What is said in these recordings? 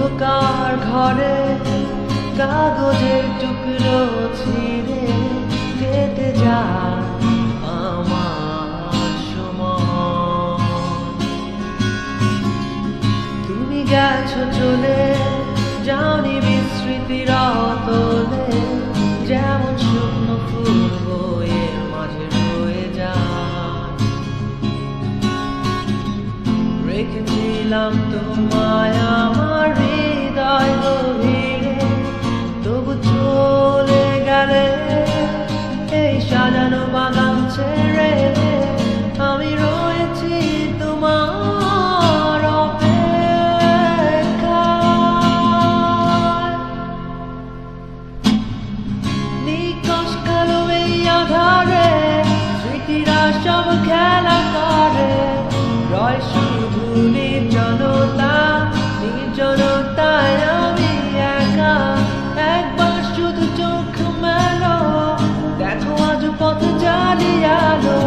অন্ধকার ঘরে কাগজের টুকরো ছিঁড়ে কেটে যায় আমার সময়। তুমি গেছো চলে, যাওনি বিস্মৃতির অতলে, যেমন শুকনো ফুল বয়ে মাঝে রয়ে যায়। রেখেছিলাম তোমায় আমার হৃদয় গভীরে, তবু চলে গেলে এই সাজানো বাগান ছেড়ে। আমি রয়েছি তোমার অপেক্ষায়। নিকশ কালো এই আধারে স্মৃতিরা সব খেলা করে, রয় শুধু নির্জনতা, নির্জনতায় আমি একা। একবার শুধু চোখ মেলো, দেখো আজ পথ জ্বালিয়ালো।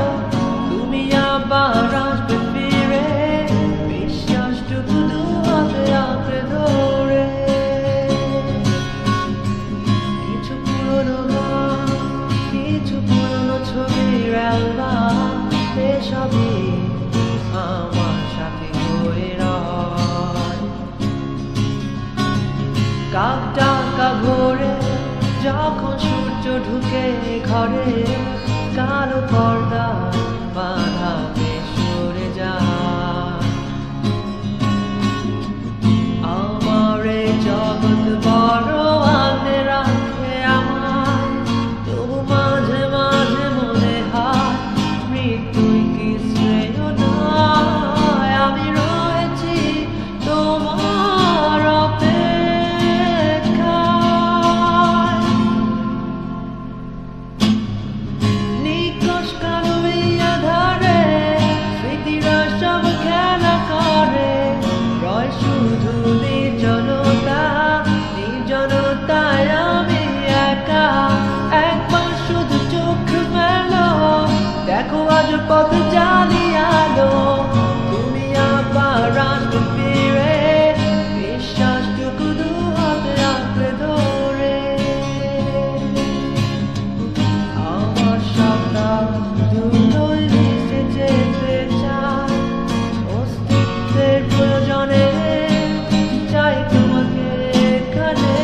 তুমি আবার আসবে ফিরে, বিশ্বাসটুকু দু হাতে আঁকড়ে ধরে। কিছু পুরনো গান, কিছু পুরনো ছবির অ্যালবাম, এসবই আমার সাথে হয়ে রয়। কাক ডাকা ভোরে যখন সূর্য ঢুকে ঘরে, কালো পর্দা বাঁধা সরে যায়। আমার এই জগৎ বড় আগলে রাখে আমায়, তবু মাঝে মাঝে মনে হয় মৃত্যুই কি শ্রেয় নয়। আমি রয়েছি তোমার অপেক্ষায়। নিকশ কালো এই আধারে স্মৃতিরা সব খেলা করে, রয় শুধু নির্জনতা, নির্জনতায় আমি একা। একবার শুধু চোখ মেলো, দেখো আজ পথ জ্বালিয়ালো। তুমি আবার আসবে ফিরে, বিশ্বাসটুকু দু হাতে আঁকড়ে ধরে। আমার স্বপ্ন দুটোই মিশে যেতে চায়, অস্তিত্বের প্রয়োজনে চাই তোমাকে এখানে।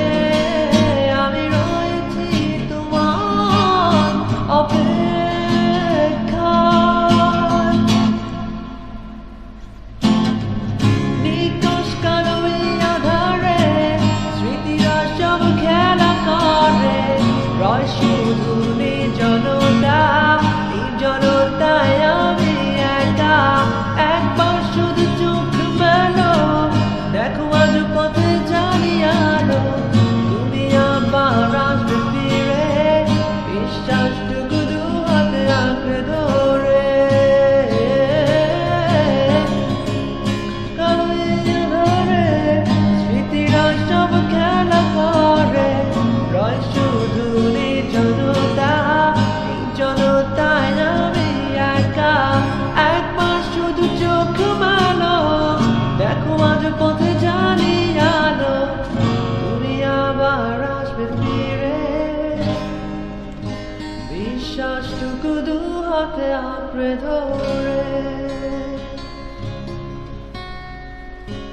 আমি রয়েছি তোমার অপেক্ষায়। নিকশ কালো এই আধারে স্মৃতিরা সব খেলা করে, রয় শুধু নির্জনতা, নির্জনতায় আমি একা। একবার শুধু চোখ মেলো, দেখো আজ পথে জ্বালিয়ালো। তুমি আবার আসবে ফিরে, বিশ্বাসটুকু দু হাতে আঁকড়ে ধরে। কালো এই আধারে স্মৃতিরা সব খেলা করে, রয় শুধু নির্জনতা, নির্জনতায় আমি একা। একবার শুধু চোখ মেলো, দেখো আজ পথে জ্বালিয়ালো। তুমি আবার আসবে ফিরে, বিশ্বাসটুকু দু হাতে আঁকড়ে ধরে।